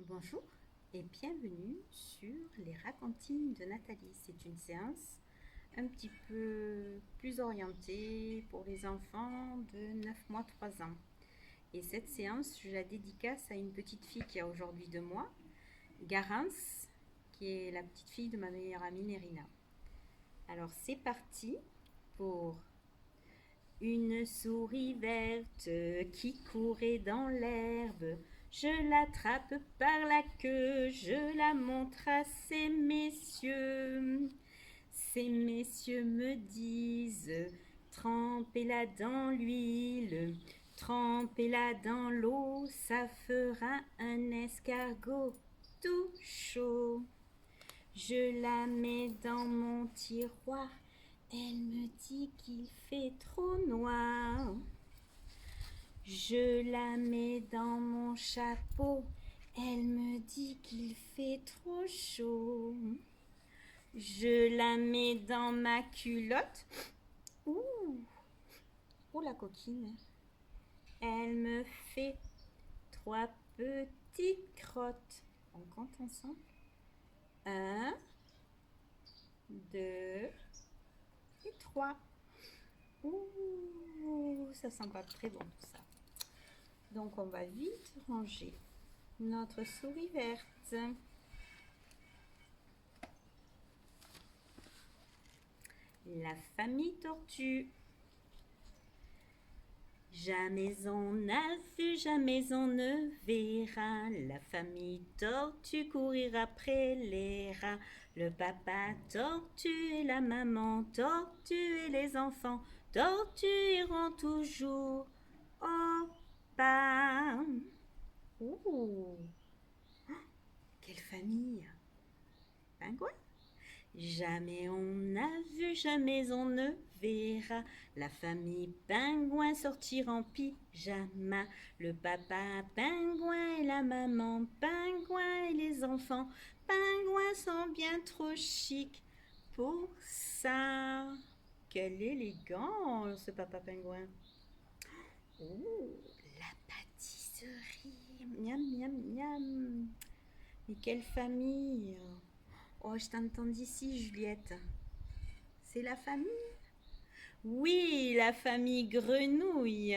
Bonjour et bienvenue sur les racontines de Nathalie. C'est une séance un petit peu plus orientée pour les enfants de 9 mois 3 ans. Et cette séance, je la dédicace à une petite fille qui a aujourd'hui 2 mois, Garance, qui est la petite fille de ma meilleure amie Nerina. Alors c'est parti pour une souris verte qui courait dans l'herbe. Je l'attrape par la queue, je la montre à ces messieurs. Ces messieurs me disent, trempez-la dans l'huile, trempez-la dans l'eau, ça fera un escargot tout chaud. Je la mets dans mon tiroir, elle me dit qu'il fait trop noir. Je la mets dans mon chapeau, elle me dit qu'il fait trop chaud. Je la mets dans ma culotte. Ouh, oh la coquine. Elle me fait 3 petites crottes. On compte ensemble. 1, 2 et 3. Ouh, ça sent pas très bon tout ça. Donc on va vite ranger notre souris verte. La famille tortue. Jamais on n'a vu, jamais on ne verra la famille tortue courir après les rats. Le papa tortue et la maman tortue et les enfants tortues iront toujours au pas. Ouh, quelle famille! Pingouin? Jamais on n'a vu, jamais on ne verra la famille pingouin sortir en pyjama. Le papa pingouin et la maman pingouin et les enfants pingouins sont bien trop chics pour ça. Quelle élégance, ce papa pingouin. Oh, la pâtisserie. Miam, miam, miam. Mais quelle famille. Oh, je t'entends d'ici, Juliette. C'est la famille? Oui, la famille grenouille.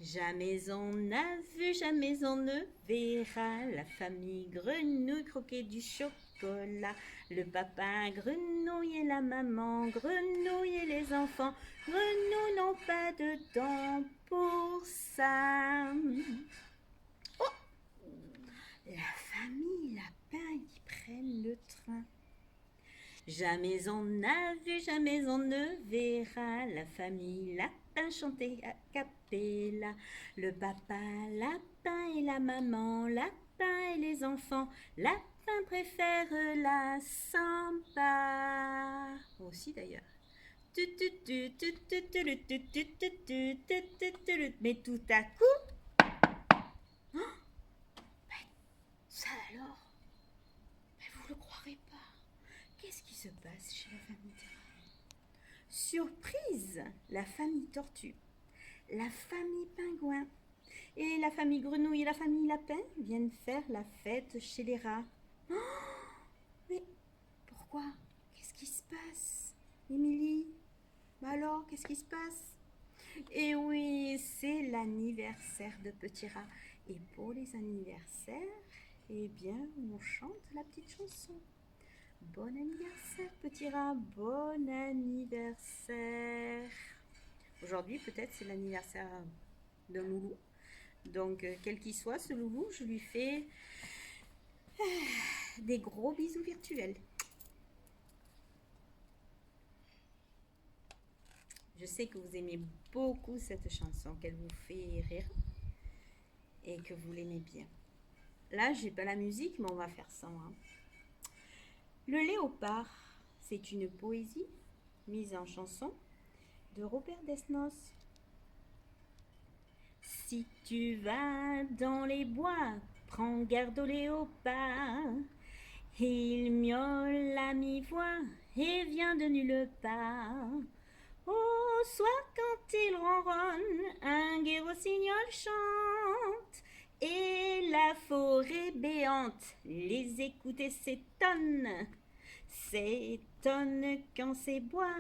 Jamais on n'a vu, jamais on ne verra la famille grenouille croquer du chocolat. Le papa grenouille et la maman grenouille et les enfants grenouilles n'ont pas de dents pour ça. Oh, la famille lapin qui prennent le train. Jamais on n'a vu, jamais on ne verra la famille lapin chanter à cappella. Le papa lapin et la maman lapin et les enfants lapin préfèrent la samba. Moi aussi d'ailleurs. Mais tout à coup, ça alors, vous le croirez pas. Qu'est-ce qui se passe chez la famille Terra? Surprise! La famille tortue, la famille pingouin et la famille grenouille et la famille lapin viennent faire la fête chez les rats. Oh, mais pourquoi? Qu'est-ce qui se passe, Émilie? Bah alors, qu'est-ce qui se passe? Eh oui, c'est l'anniversaire de Petit Rat. Et pour les anniversaires, eh bien, on chante la petite chanson. Bon anniversaire, petit rat, bon anniversaire. Aujourd'hui, peut-être, c'est l'anniversaire d'un loulou. Donc, quel qu'il soit, ce loulou, je lui fais des gros bisous virtuels. Je sais que vous aimez beaucoup cette chanson, qu'elle vous fait rire et que vous l'aimez bien. Là, j'ai pas la musique, mais on va faire sans. Hein. Le léopard, c'est une poésie mise en chanson de Robert Desnos. Si tu vas dans les bois, prends garde au léopard. Il miaule à mi-voix et vient de nulle part. Au soir quand il ronronne, un gai rossignol chante et la forêt forêt béante, les écouter s'étonnent. S'étonne quand ces bois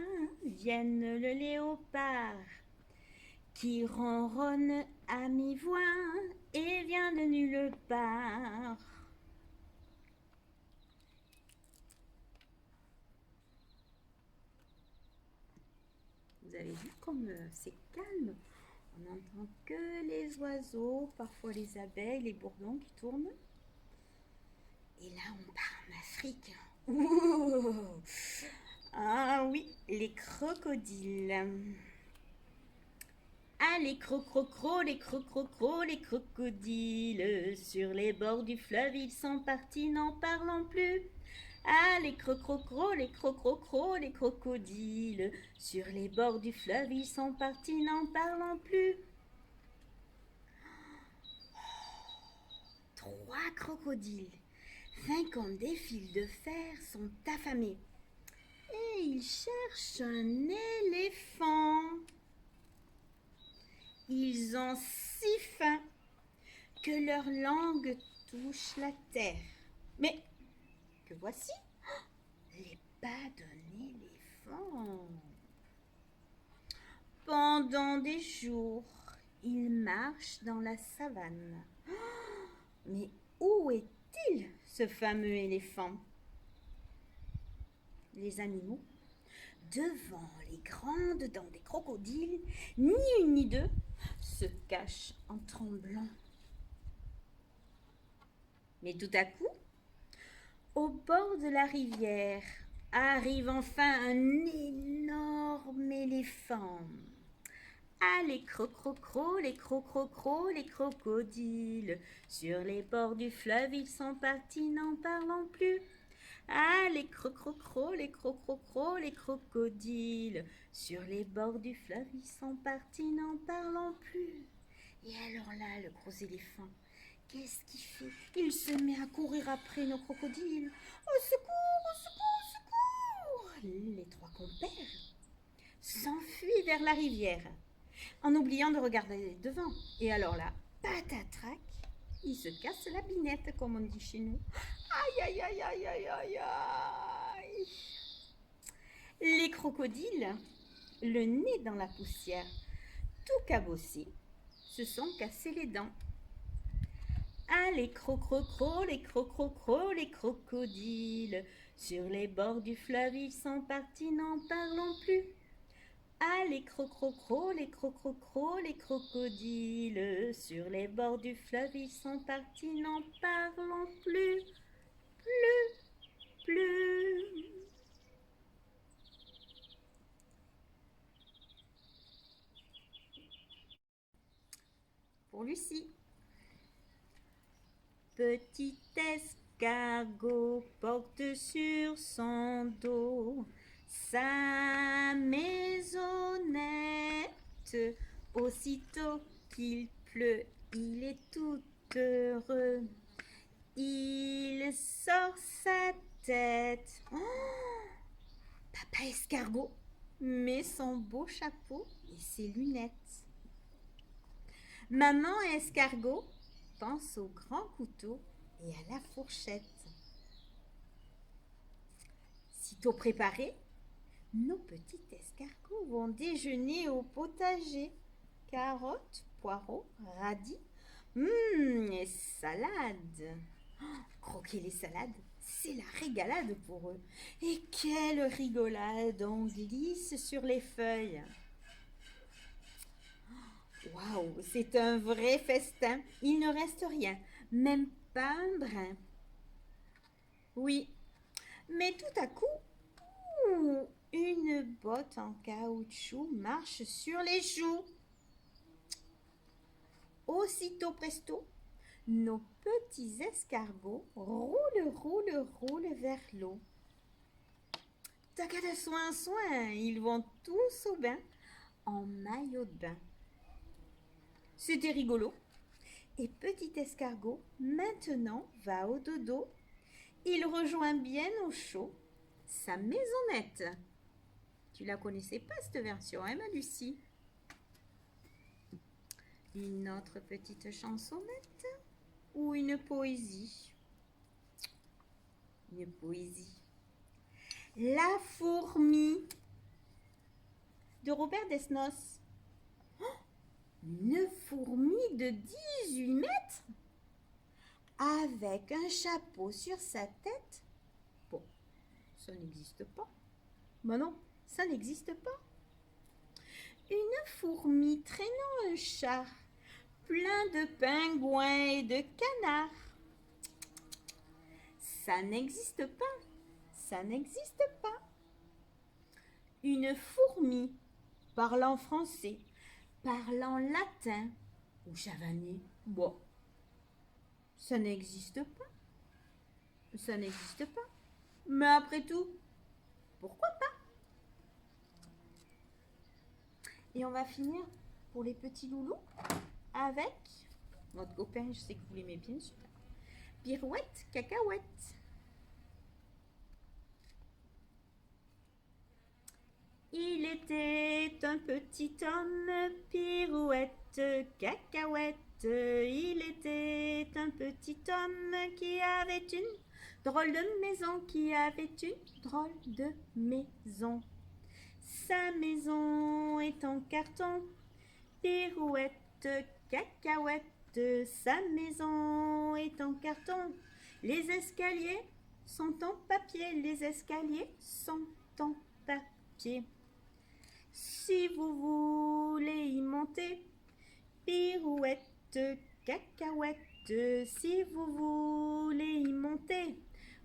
viennent le léopard, qui ronronne à mi-voix et vient de nulle part. Vous avez vu comme c'est calme. On n'entend que les oiseaux, parfois les abeilles, les bourdons qui tournent. Et là, on part en Afrique. Ouh. Ah oui, les crocodiles. Ah, les crocrocros, les crocrocros, les crocodiles. Sur les bords du fleuve, ils sont partis, n'en parlons plus. Ah, les crocrocros, les crocrocros, les crocodiles. Sur les bords du fleuve, ils sont partis, n'en parlons plus. 3 crocodiles, vainquant des fils de fer, sont affamés. Et ils cherchent un éléphant. Ils ont si faim que leur langue touche la terre. Mais que voici les pas d'un éléphant. Pendant des jours, ils marchent dans la savane. Mais où est-il, ce fameux éléphant? Les animaux, devant les grandes dents des crocodiles, ni une ni deux, se cachent en tremblant. Mais tout à coup, au bord de la rivière, arrive enfin un énorme éléphant. Ah, les crocrocros, les crocrocros, les crocodiles. Sur les bords du fleuve, ils sont partis, n'en parlons plus. Ah, les crocrocros, les crocrocros, les crocodiles. Sur les bords du fleuve, ils sont partis, n'en parlons plus. Et alors là, le gros éléphant, qu'est-ce qu'il fait? Il se met à courir après nos crocodiles. Au secours, au secours, au secours! Les 3 compères s'enfuient vers la rivière, en oubliant de regarder devant. Et alors là, patatrac, il se casse la binette, comme on dit chez nous. Aïe, aïe, aïe, aïe, aïe, aïe, aïe. Les crocodiles, le nez dans la poussière, tout cabossés, se sont cassés les dents. Ah, les crocrocros, les crocrocros, les crocodiles. Sur les bords du fleuve, ils sont partis, n'en parlons plus. Ah, les crocrocros, les crocrocros, les crocodiles. Sur les bords du fleuve, ils sont partis, n'en parlons plus. Plus. Pour Lucie. Petit escargot porte sur son dos sa maisonnette. Aussitôt qu'il pleut, il est tout heureux. Il sort sa tête. Oh, Papa escargot met son beau chapeau et ses lunettes. Maman escargot pense au grand couteau et à la fourchette. Sitôt préparés, nos petits escargots vont déjeuner au potager. Carottes, poireaux, radis, et salade. Croquer les salades, c'est la régalade pour eux. Et quelle rigolade, on glisse sur les feuilles. Waouh, c'est un vrai festin. Il ne reste rien, même pas un brin. Oui, mais tout à coup, une botte en caoutchouc marche sur les choux. Aussitôt presto, nos petits escargots roulent vers l'eau. Tacada soin, soin, ils vont tous au bain en maillot de bain. C'était rigolo. Et petit escargot, maintenant, va au dodo. Il rejoint bien au chaud sa maisonnette. Tu la connaissais pas cette version, hein, ma Lucie? Une autre petite chansonnette. ou une poésie? Une poésie. La fourmi de Robert Desnos. Une fourmi de 18 mètres avec un chapeau sur sa tête. Bon, ça n'existe pas. Ben non, ça n'existe pas. Une fourmi traînant un chat plein de pingouins et de canards. Ça n'existe pas. Ça n'existe pas. Une fourmi parlant français, parlant latin ou javanais. Bon, ça n'existe pas. Ça n'existe pas. Mais après tout, pourquoi pas? Et on va finir pour les petits loulous avec votre copain, je sais que vous l'aimez bien celui-là. Pirouette, cacahuète. Il était un petit homme, pirouette, cacahuète. Il était un petit homme qui avait une drôle de maison, qui avait une drôle de maison. Sa maison est en carton, pirouette, cacahuète. Sa maison est en carton. Les escaliers sont en papier, les escaliers sont en papier. Si vous voulez y monter, pirouette, cacahuète. Si vous voulez y monter,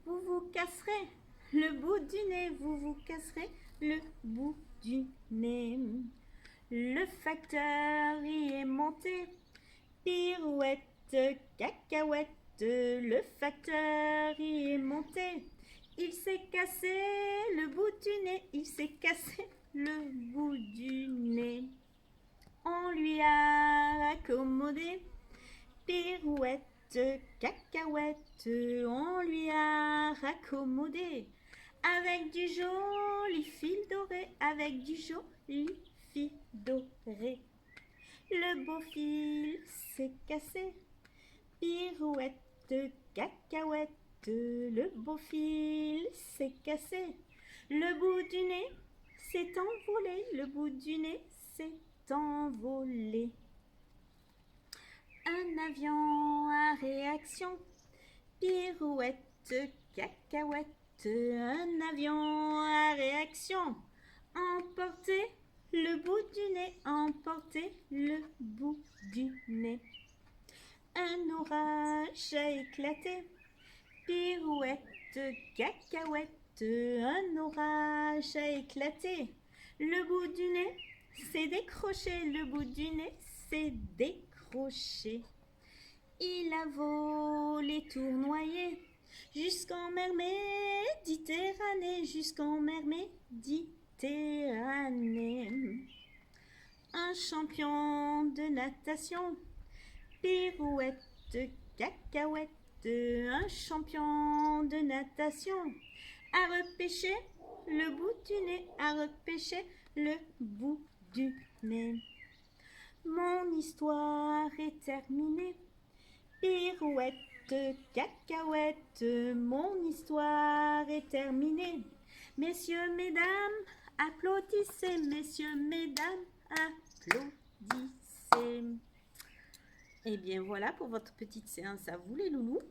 vous vous casserez le bout du nez, vous vous casserez le bout du nez. Le facteur y est monté, pirouette, cacahuète. Le facteur y est monté. Il s'est cassé le bout du nez, il s'est cassé le bout du nez. On lui a accommodé, pirouette, cacahuète. On lui a raccommodé avec du joli fil doré, avec du joli fil doré. Le beau fil s'est cassé, pirouette, cacahuète. Le beau fil s'est cassé. Le bout du nez s'est envolé. Le bout du nez s'est envolé. Un avion à réaction, pirouette, cacahuète. Un avion à réaction. Emporter le bout du nez, emporter le bout du nez. Un orage a éclaté, pirouette, cacahuète. Un orage a éclaté. Le bout du nez s'est décroché, le bout du nez s'est décroché. Il a volé tournoyé jusqu'en mer Méditerranée, jusqu'en mer Méditerranée. Un champion de natation, pirouette, cacahuète. Un champion de natation a repêché le bout du nez, a repêché le bout du nez. Mon histoire est terminée, pirouette, cacahuète. Mon histoire est terminée. Messieurs, mesdames, applaudissez. Messieurs, mesdames, applaudissez. Et bien voilà pour votre petite séance à vous les loulous.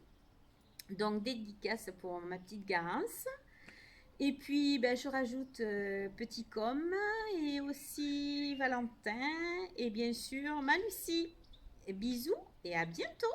Donc dédicace pour ma petite Garance. Et puis ben, je rajoute Petit Com et aussi Valentin et bien sûr ma Lucie. Bisous et à bientôt.